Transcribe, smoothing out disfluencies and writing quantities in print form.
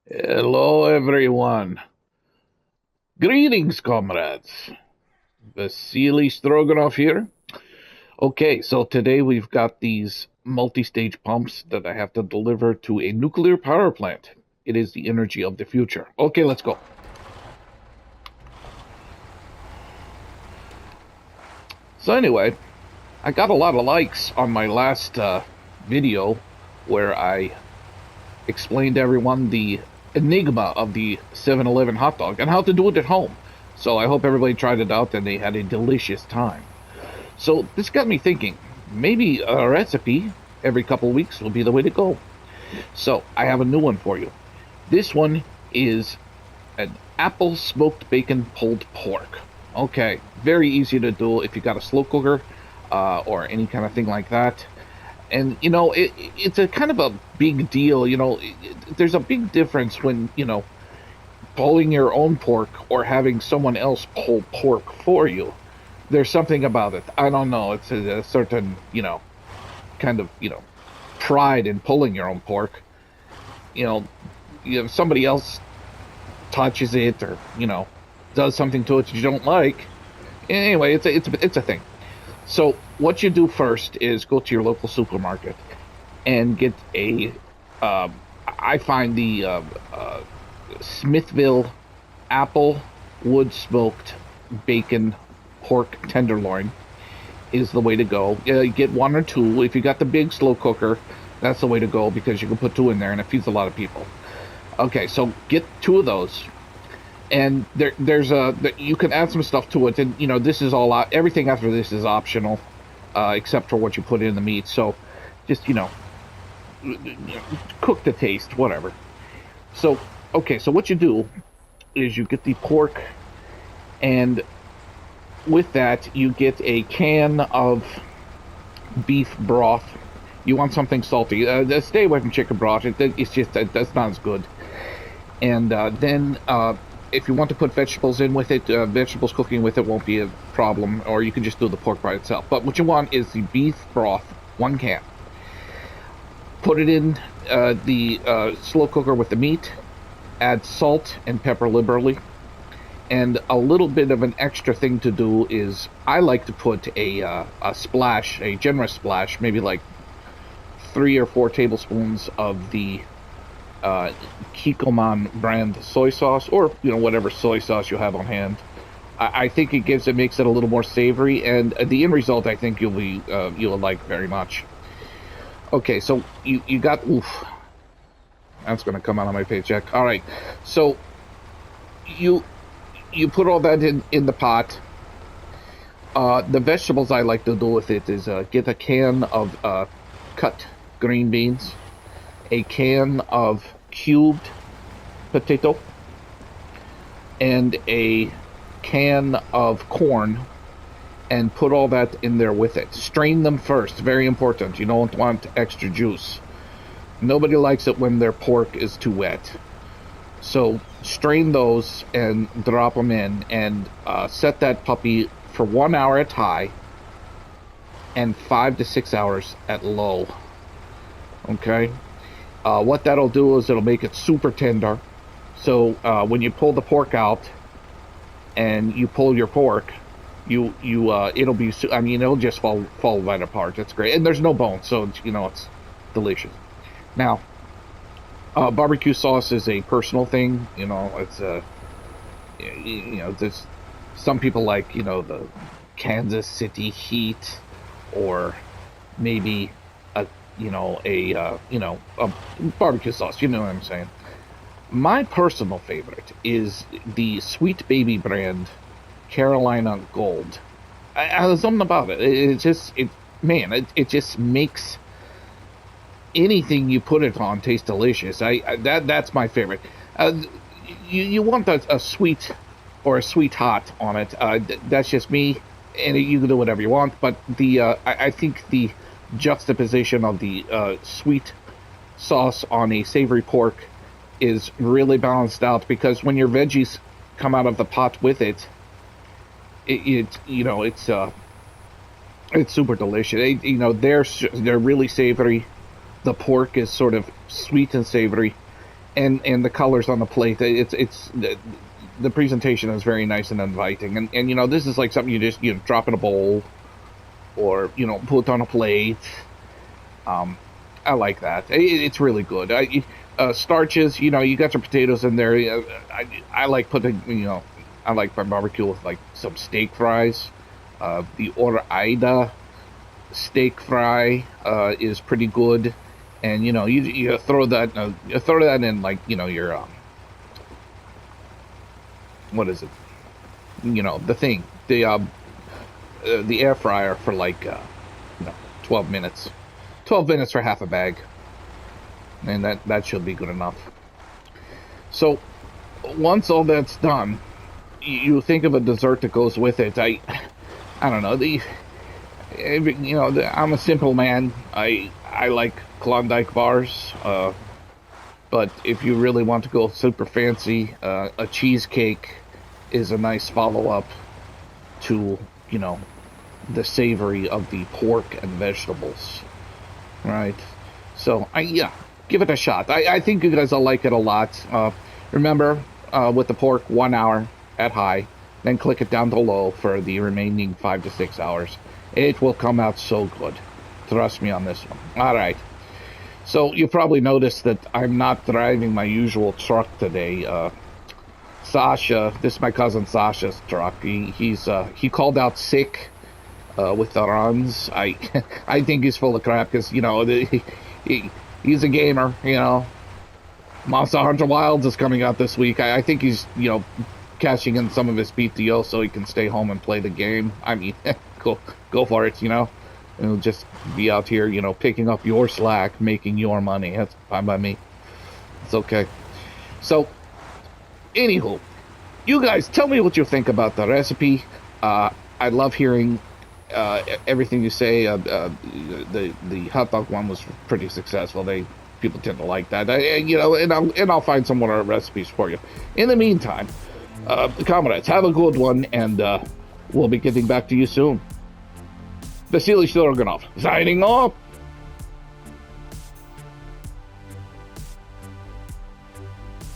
Hello, everyone. Greetings, comrades. Vasili Stroganoff here. Okay, so today we've got these multi-stage pumps that I have to deliver to a nuclear power plant. It is the energy of the future. Okay, let's go. So anyway, I got a lot of likes on my last video where I explained to everyone the enigma of the 7-Eleven hot dog and how to do it at home. So I hope everybody tried it out and they had a delicious time. So this got me thinking, maybe a recipe every couple of weeks will be the way to go. So I have a new one for you. This one is an apple smoked bacon pulled pork. Okay, very easy to do if you got a slow cooker or any kind of thing like that. And it's a kind of a big deal. There's a big difference when pulling your own pork or having someone else pull pork for you. There's something about it. I don't know. It's a certain kind of pride in pulling your own pork. If somebody else touches it or does something to it you don't like. Anyway, it's a thing. So what you do first is go to your local supermarket and get a. I find the Smithville apple wood smoked bacon pork tenderloin is the way to go. Get one or two. If you got the big slow cooker, that's the way to go because you can put two in there and it feeds a lot of people. Okay, so get two of those. And there's you can add some stuff to it, and this is all out. Everything after this is optional, except for what you put in the meat. So, just cook to taste, whatever. So, okay, so what you do is you get the pork, and with that you get a can of beef broth. You want something salty. Stay away from chicken broth. It's just that's not as good. And then if you want to put vegetables in with it, vegetables cooking with it won't be a problem, or you can just do the pork by itself. But what you want is the beef broth, 1 can. Put it in the slow cooker with the meat. Add salt and pepper liberally. And a little bit of an extra thing to do is I like to put a splash, a generous splash, maybe like 3 or 4 tablespoons of the Kikkoman brand soy sauce, or whatever soy sauce you have on hand. I think it makes it a little more savory, and the end result I think you'll like very much. Okay, so you got that's gonna come out of my paycheck. All right, so you put all that in the pot. The vegetables I like to do with it is get a can of cut green beans, a can of cubed potato, and a can of corn, and put all that in there with it. Strain them first, very important. You don't want extra juice. Nobody likes it when their pork is too wet. So strain those and drop them in, and set that puppy for 1 hour at high and 5 to 6 hours at low. Okay? What that'll do is it'll make it super tender. So when you pull the pork out and you pull your pork, it'll be. I mean, it'll just fall right apart. It's great, and there's no bone, so it's delicious. Now, barbecue sauce is a personal thing. It's there's some people like the Kansas City heat, or maybe a barbecue sauce. You know what I'm saying? My personal favorite is the Sweet Baby brand Carolina Gold. There's something about it. It just makes anything you put it on taste delicious. That's my favorite. You want a sweet or a sweet hot on it. That's just me, and you can do whatever you want. But I think the juxtaposition of the sweet sauce on a savory pork is really balanced out, because when your veggies come out of the pot with it, it's super delicious. They're really savory. The pork is sort of sweet and savory, and the colors on the plate. It's the presentation is very nice and inviting. And you know, this is like something you just, you know, drop in a bowl or, you know, put on a plate. I like that. It's really good. Starches, you know, you got your potatoes in there. I like putting, you know, I like my barbecue with like some steak fries. The Ore-Ida steak fry is pretty good, and you know, you throw that in, like, you know, your what is it? You know, the air fryer for like you know, 12 minutes. 12 minutes for half a bag, and that should be good enough. So once all that's done, you think of a dessert that goes with it. I don't know, you know, I'm a simple man. I like Klondike bars, but if you really want to go super fancy, a cheesecake is a nice follow-up to, you know, the savory of the pork and vegetables, right? So yeah, give it a shot. I think you guys will like it a lot. Remember, with the pork, 1 hour at high, then click it down to low for the remaining 5 to 6 hours. It will come out so good. Trust me on this one. All right. So you probably noticed that I'm not driving my usual truck today. Sasha, this is my cousin Sasha's truck. He called out sick with the runs. I think he's full of crap because, you know, he's a gamer. You know, Monster Hunter Wilds is coming out this week. I think he's, you know, cashing in some of his PTO so he can stay home and play the game. I mean, go for it, you know. He'll just be out here, you know, picking up your slack, making your money. That's fine by me. It's okay. So, anywho, you guys tell me what you think about the recipe. I love hearing everything you say. The hot dog one was pretty successful. People tend to like that. You know, and I'll find some more recipes for you. In the meantime, comrades, have a good one, and we'll be getting back to you soon. Vasili Stroganoff, signing off.